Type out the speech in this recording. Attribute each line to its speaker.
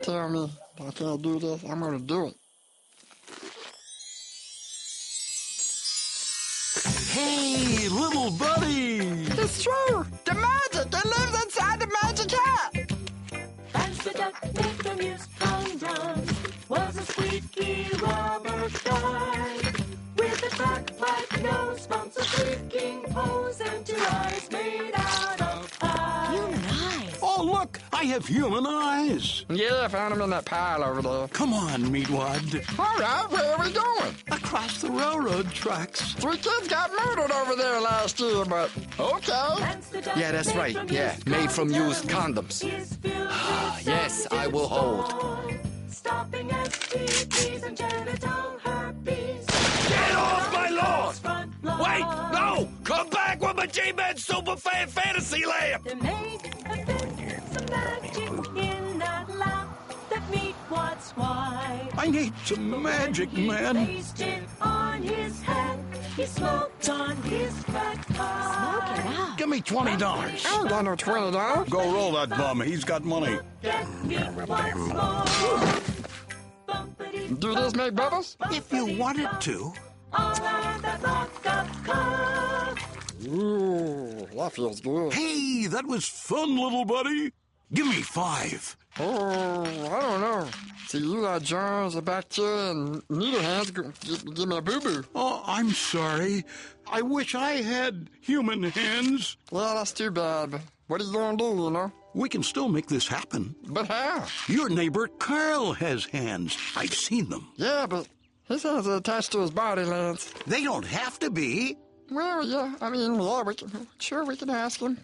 Speaker 1: tell me I can't do this, I'm gonna do it.
Speaker 2: Hey, little buddy!
Speaker 1: It's true! The magic! It lives inside the magic hat!
Speaker 3: As the duck with amused condoms was a squeaky rubber guy with a crack-like nose, bumps, a squeaking hose, and 2 eyes made out of pie.
Speaker 4: Human eyes.
Speaker 2: Oh, look! I have human eyes!
Speaker 1: Yeah, I found him in that pile over there.
Speaker 2: Come on, Meatwad.
Speaker 1: All right, where are we going?
Speaker 2: Across the railroad tracks.
Speaker 1: 3 kids got murdered over there last year, but okay.
Speaker 5: Yeah, that's right. Yeah, made from used condoms. Yes, I will hold.
Speaker 3: Stopping STDs and genital herpes.
Speaker 5: Get off my lawn! Wait, no! Come back with my G-Man Super Fan Fantasy Lamp!
Speaker 3: There may have been some magic in that lap that Meatwad's why.
Speaker 2: I need some magic, man.
Speaker 3: He placed it on his head. He smoked on his crack pipe.
Speaker 4: Smoke it up.
Speaker 2: Give me $20.
Speaker 1: I ain't got no $20.
Speaker 2: Go roll that bum. He's got money.
Speaker 3: Get Meatwad's more.
Speaker 1: Do this make bubbles?
Speaker 2: If you wanted to.
Speaker 3: All out that lock-up cup.
Speaker 1: Ooh, that feels good.
Speaker 2: Hey, that was fun, little buddy. Give me 5.
Speaker 1: Oh, I don't know. See, you got germs, a bacteria, and needle hands. Give me a boo-boo.
Speaker 2: Oh, I'm sorry. I wish I had human hands.
Speaker 1: Yeah, that's too bad. But what are you gonna do, you know?
Speaker 2: We can still make this happen.
Speaker 1: But how?
Speaker 2: Your neighbor Carl has hands. I've seen them.
Speaker 1: Yeah, but his hands are attached to his body, Lance.
Speaker 2: They don't have to be.
Speaker 1: Well, yeah, I mean, yeah, we can ask him.